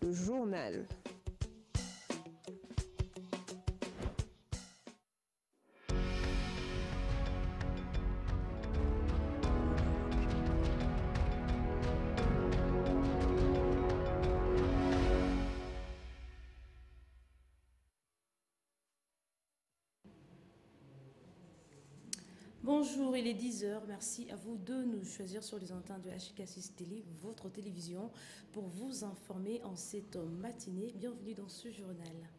le journal. Bonjour, il est 10h. Merci à vous de nous choisir sur les antennes de HK6 Télé, votre télévision, pour vous informer en cette matinée. Bienvenue dans ce journal.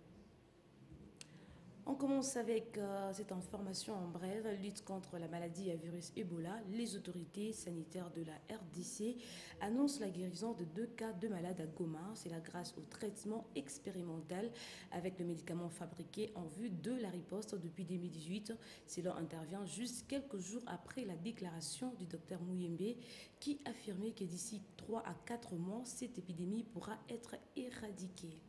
On commence avec cette information en bref. Lutte contre la maladie à virus Ebola. Les autorités sanitaires de la RDC annoncent la guérison de 2 cas de malades à Goma. C'est là grâce au traitement expérimental avec le médicament fabriqué en vue de la riposte depuis 2018. Cela intervient juste quelques jours après la déclaration du docteur Mouyembe qui affirmait que d'ici 3 à 4 mois, cette épidémie pourra être éradiquée.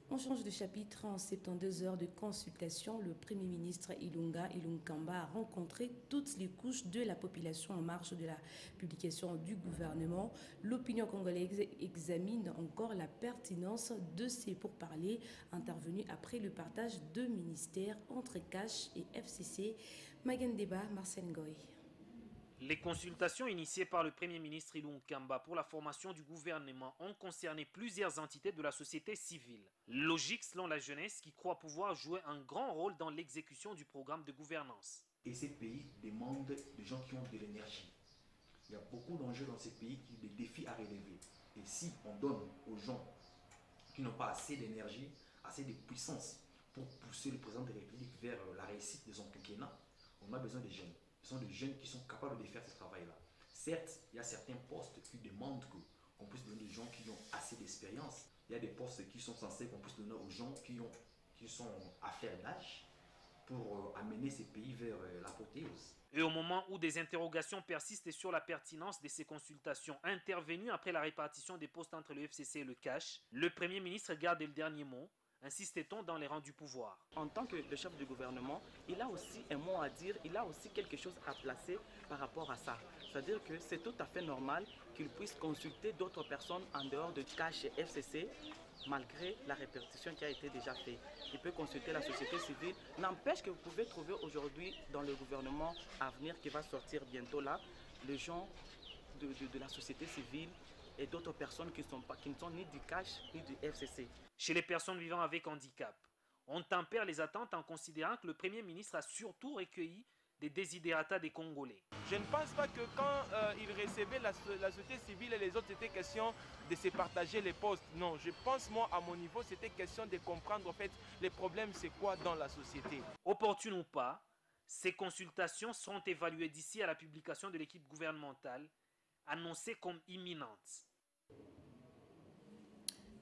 On change de chapitre. En 72 heures de consultation, le Premier ministre Ilunga Ilunkamba a rencontré toutes les couches de la population en marge de la publication du gouvernement. L'opinion congolaise examine encore la pertinence de ces pourparlers intervenus après le partage de ministères entre CACH et FCC. Magendeba, Marcel Ngoy. Les consultations initiées par le Premier ministre Ilunkamba pour la formation du gouvernement ont concerné plusieurs entités de la société civile. Logique selon la jeunesse qui croit pouvoir jouer un grand rôle dans l'exécution du programme de gouvernance. Et ces pays demandent des gens qui ont de l'énergie. Il y a beaucoup d'enjeux dans ces pays, des défis à relever. Et si on donne aux gens qui n'ont pas assez d'énergie, assez de puissance pour pousser le président de la République vers la réussite de son quinquennat, on a besoin des jeunes. Ce sont des jeunes qui sont capables de faire ce travail-là. Certes, il y a certains postes qui demandent qu'on puisse donner des gens qui ont assez d'expérience. Il y a des postes qui sont censés qu'on puisse donner aux gens qui sont à faire d'âge pour amener ces pays vers l'apothéose. Et au moment où des interrogations persistent sur la pertinence de ces consultations intervenues après la répartition des postes entre le FCC et le CACH, le Premier ministre garde le dernier mot. Insiste-t-on dans les rangs du pouvoir. En tant que le chef du gouvernement, il a aussi un mot à dire, il a aussi quelque chose à placer par rapport à ça. C'est-à-dire que c'est tout à fait normal qu'il puisse consulter d'autres personnes en dehors de CACH et FCC, malgré la répartition qui a été déjà faite. Il peut consulter la société civile. N'empêche que vous pouvez trouver aujourd'hui dans le gouvernement à venir qui va sortir bientôt là, les gens de la société civile et d'autres personnes qui ne sont ni du CACH ni du FCC. Chez les personnes vivant avec handicap, on tempère les attentes en considérant que le Premier ministre a surtout recueilli des desiderata des Congolais. Je ne pense pas que quand il recevait la société civile et les autres, c'était question de se partager les postes. Non, je pense, moi, à mon niveau, c'était question de comprendre en fait les problèmes, c'est quoi dans la société. Opportune ou pas, ces consultations seront évaluées d'ici à la publication de l'équipe gouvernementale, annoncée comme imminente.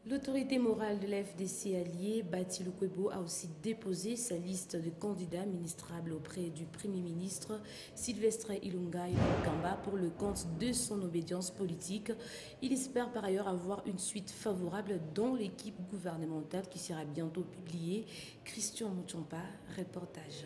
L'autorité morale de la FDC alliée, Bati Lukwebo, a aussi déposé sa liste de candidats ministrables auprès du Premier ministre Sylvestre Ilunga Ilunkamba pour le compte de son obédience politique. Il espère par ailleurs avoir une suite favorable dans l'équipe gouvernementale qui sera bientôt publiée. Christian Mouchompa, reportage.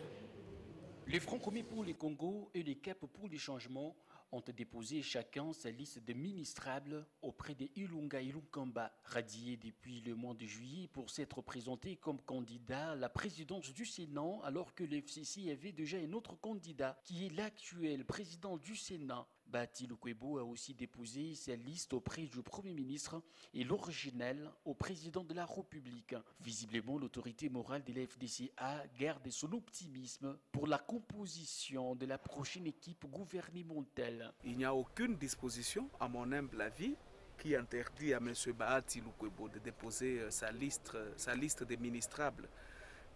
Les Fronts communs pour le Congo et les Cap pour les changements ont déposé chacun sa liste de ministrables auprès de Ilunga Ilunkamba, radié depuis le mois de juillet pour s'être présenté comme candidat à la présidence du Sénat, alors que le FCC avait déjà un autre candidat, qui est l'actuel président du Sénat. Bati Lukwebo a aussi déposé sa liste auprès du Premier ministre et l'original au président de la République. Visiblement, l'autorité morale de la FDCA garde son optimisme pour la composition de la prochaine équipe gouvernementale. Il n'y a aucune disposition, à mon humble avis, qui interdit à M. Bati Lukwebo de déposer sa liste des ministrables.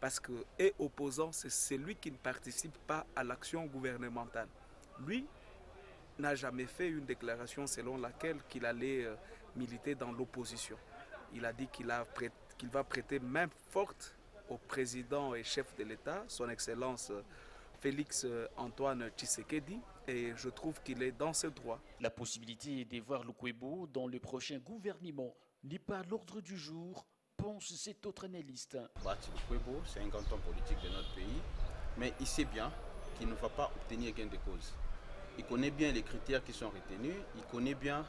Parce que, et opposant, c'est celui qui ne participe pas à l'action gouvernementale. Lui n'a jamais fait une déclaration selon laquelle qu'il allait militer dans l'opposition. Il a dit qu'il va prêter main forte au président et chef de l'État, son Excellence Félix Antoine Tshisekedi, et je trouve qu'il est dans ses droits. La possibilité de voir Lukwebo dans le prochain gouvernement n'est pas à l'ordre du jour, pense cet autre analyste. Bati Lukwebo, c'est un grand homme politique de notre pays, mais il sait bien qu'il ne va pas obtenir gain de cause. Il connaît bien les critères qui sont retenus, il connaît bien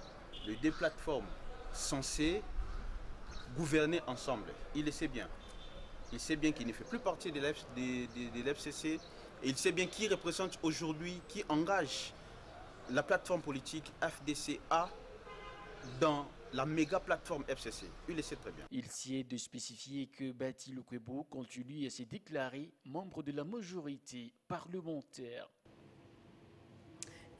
les deux plateformes censés gouverner ensemble. Il le sait bien. Il sait bien qu'il ne fait plus partie de l'FCC. Et il sait bien qui représente aujourd'hui, qui engage la plateforme politique FDCA dans la méga plateforme FCC. Il le sait très bien. Il sied de spécifier que Bati Lukwebo continue à se déclarer membre de la majorité parlementaire.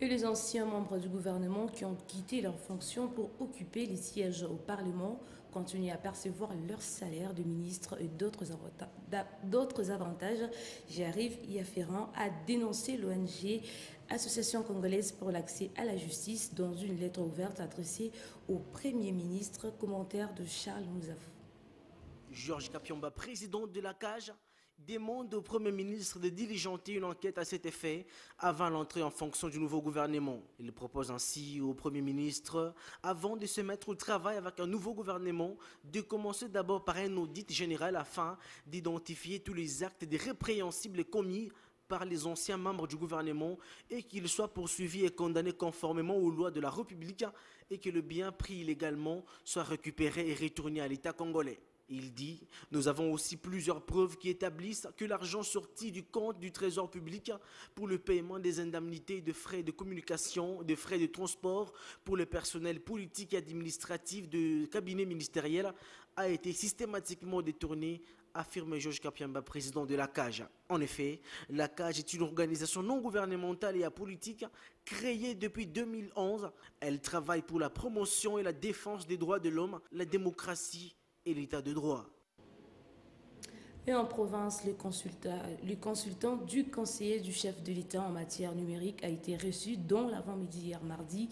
Et les anciens membres du gouvernement qui ont quitté leurs fonctions pour occuper les sièges au Parlement continuent à percevoir leur salaire de ministre et d'autres avantages. J'arrive y afférent à dénoncer l'ONG Association congolaise pour l'accès à la justice dans une lettre ouverte adressée au Premier ministre. Commentaire de Charles Mouzafou. Georges Kapiomba, président de la CAGE, demande au Premier ministre de diligenter une enquête à cet effet avant l'entrée en fonction du nouveau gouvernement. Il propose ainsi au Premier ministre, avant de se mettre au travail avec un nouveau gouvernement, de commencer d'abord par un audit général afin d'identifier tous les actes répréhensibles commis par les anciens membres du gouvernement et qu'ils soient poursuivis et condamnés conformément aux lois de la République et que le bien pris illégalement soit récupéré et retourné à l'État congolais. Il dit « Nous avons aussi plusieurs preuves qui établissent que l'argent sorti du compte du Trésor public pour le paiement des indemnités de frais de communication, de frais de transport pour le personnel politique et administratif de cabinet ministériel a été systématiquement détourné », affirme Georges Kapiomba, président de la CAGE. En effet, la CAGE est une organisation non gouvernementale et apolitique créée depuis 2011. Elle travaille pour la promotion et la défense des droits de l'homme, la démocratie et l'état de droit. Et en province, le consultant du conseiller du chef de l'État en matière numérique a été reçu dans l'avant-midi hier mardi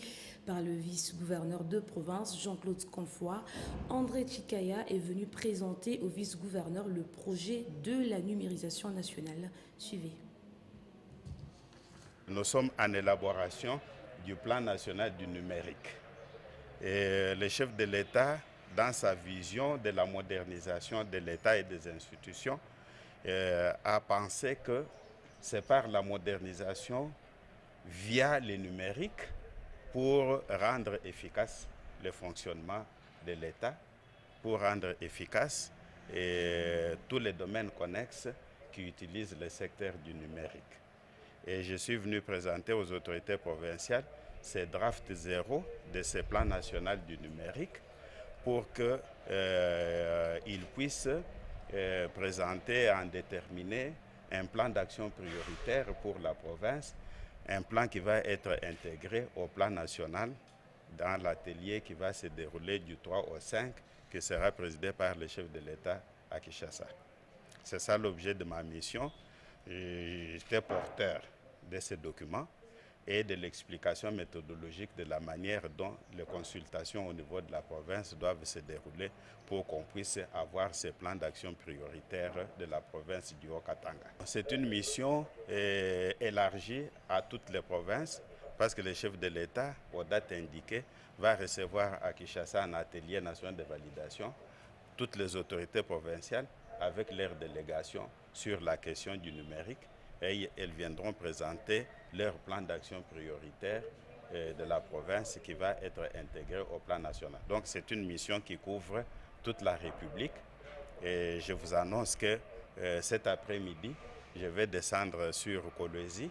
par le vice-gouverneur de province, Jean-Claude Confoy. André Chikaya est venu présenter au vice-gouverneur le projet de la numérisation nationale. Suivez. Nous sommes en élaboration du plan national du numérique. Et le chef de l'État, dans sa vision de la modernisation de l'État et des institutions, a pensé que c'est par la modernisation via le numérique pour rendre efficace le fonctionnement de l'État, pour rendre efficace tous les domaines connexes qui utilisent le secteur du numérique. Et je suis venu présenter aux autorités provinciales ces drafts zéro de ce plan national du numérique pour qu'ils puissent présenter et en déterminer un plan d'action prioritaire pour la province, un plan qui va être intégré au plan national dans l'atelier qui va se dérouler du 3 au 5, qui sera présidé par le chef de l'État à Kinshasa. C'est ça l'objet de ma mission. J'étais porteur de ces documents et de l'explication méthodologique de la manière dont les consultations au niveau de la province doivent se dérouler pour qu'on puisse avoir ces plans d'action prioritaires de la province du Haut-Katanga. C'est une mission élargie à toutes les provinces parce que le chef de l'État, aux dates indiquées, va recevoir à Kinshasa un atelier national de validation, toutes les autorités provinciales avec leurs délégations sur la question du numérique. Et elles viendront présenter leur plan d'action prioritaire de la province qui va être intégré au plan national. Donc c'est une mission qui couvre toute la République et je vous annonce que cet après-midi, je vais descendre sur Kolwezi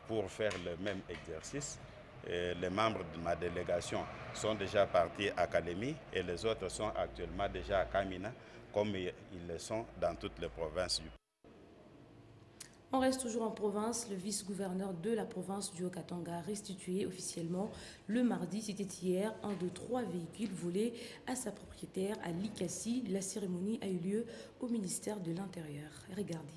pour faire le même exercice. Les membres de ma délégation sont déjà partis à Kalemi et les autres sont actuellement déjà à Kamina, comme ils le sont dans toutes les provinces du pays. On reste toujours en province. Le vice-gouverneur de la province du Haut-Katanga a restitué officiellement le mardi, c'était hier, un de 3 véhicules volés à sa propriétaire à Likasi. La cérémonie a eu lieu au ministère de l'Intérieur. Regardez.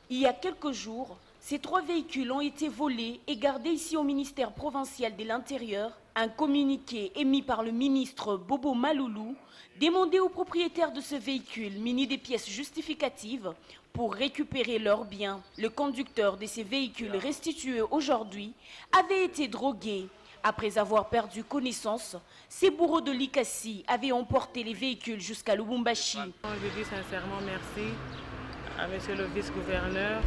Il y a quelques jours, ces 3 véhicules ont été volés et gardés ici au ministère provincial de l'Intérieur. Un communiqué émis par le ministre Bobo Maloulou demandait aux propriétaires de ce véhicule muni des pièces justificatives pour récupérer leurs biens. Le conducteur de ces véhicules restitués aujourd'hui avait été drogué. Après avoir perdu connaissance, ces bourreaux de Likasi avaient emporté les véhicules jusqu'à Lubumbashi. Je dis sincèrement merci à monsieur le vice-gouverneur,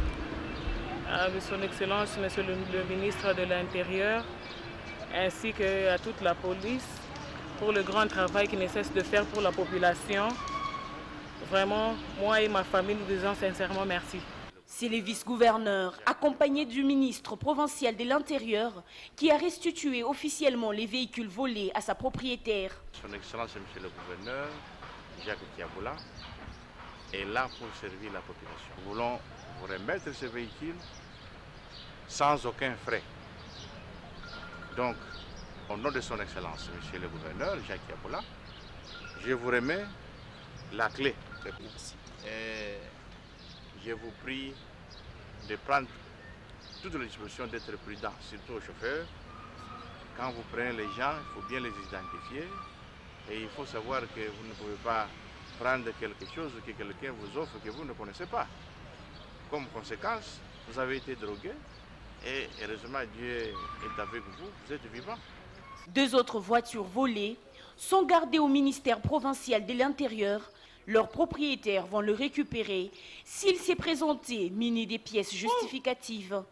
à son Excellence, monsieur le ministre de l'Intérieur, ainsi qu'à toute la police pour le grand travail qu'il ne cesse de faire pour la population. Vraiment, moi et ma famille, nous disons sincèrement merci. C'est le vice-gouverneur, accompagné du ministre provincial de l'Intérieur, qui a restitué officiellement les véhicules volés à sa propriétaire. Son Excellence, Monsieur le gouverneur, Jacques Tiaboula, est là pour servir la population. Nous voulons vous remettre ces véhicules sans aucun frais. Donc, au nom de son Excellence, Monsieur le gouverneur, Jacques Tiaboula, je vous remets la clé. Merci. Et je vous prie de prendre toutes les dispositions d'être prudent, surtout aux chauffeurs. Quand vous prenez les gens, il faut bien les identifier. Et il faut savoir que vous ne pouvez pas prendre quelque chose que quelqu'un vous offre que vous ne connaissez pas. Comme conséquence, vous avez été drogué et heureusement Dieu est avec vous, vous êtes vivant. 2 autres voitures volées sont gardées au ministère provincial de l'Intérieur. Leurs propriétaires vont le récupérer s'il s'est présenté muni des pièces justificatives.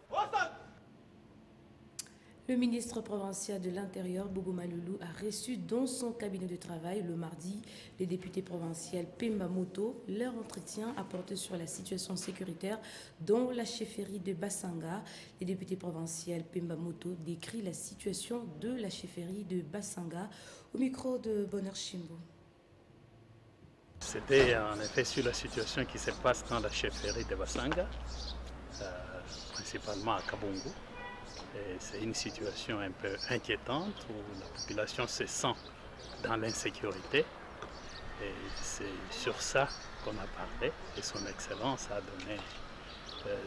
Le ministre provincial de l'Intérieur, Bobo Maloulou, a reçu dans son cabinet de travail le mardi les députés provinciaux Pemba Moto. Leur entretien a porté sur la situation sécuritaire dans la chefferie de Bassanga. Les députés provinciaux Pemba Moto décrit la situation de la chefferie de Bassanga au micro de Bonheur Chimbo. C'était en effet sur la situation qui se passe dans la chefferie de Bassanga, principalement à Kabongo. C'est une situation un peu inquiétante où la population se sent dans l'insécurité. Et c'est sur ça qu'on a parlé et son Excellence a donné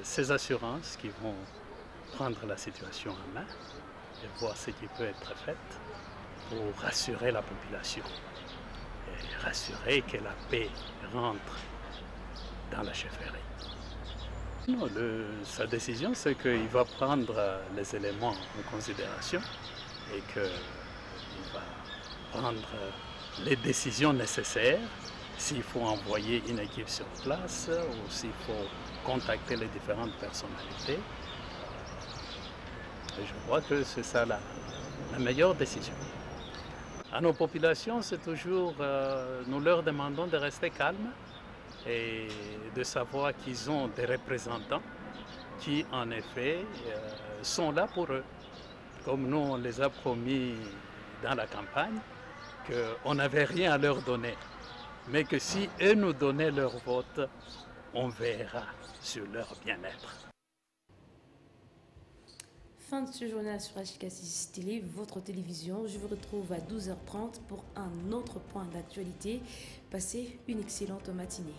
ces assurances qui vont prendre la situation en main et voir ce qui peut être fait pour rassurer la population. Et rassurer que la paix rentre dans la chefferie. Non, sa décision, c'est qu'il va prendre les éléments en considération et qu'il va prendre les décisions nécessaires, s'il faut envoyer une équipe sur place ou s'il faut contacter les différentes personnalités. Et je crois que c'est ça la meilleure décision. À nos populations, c'est toujours, nous leur demandons de rester calmes et de savoir qu'ils ont des représentants qui, en effet, sont là pour eux. Comme nous, on les a promis dans la campagne, qu'on n'avait rien à leur donner, mais que si eux nous donnaient leur vote, on verra sur leur bien-être. Fin de ce journal sur HK6 Télé, votre télévision. Je vous retrouve à 12h30 pour un autre point d'actualité. Passez une excellente matinée.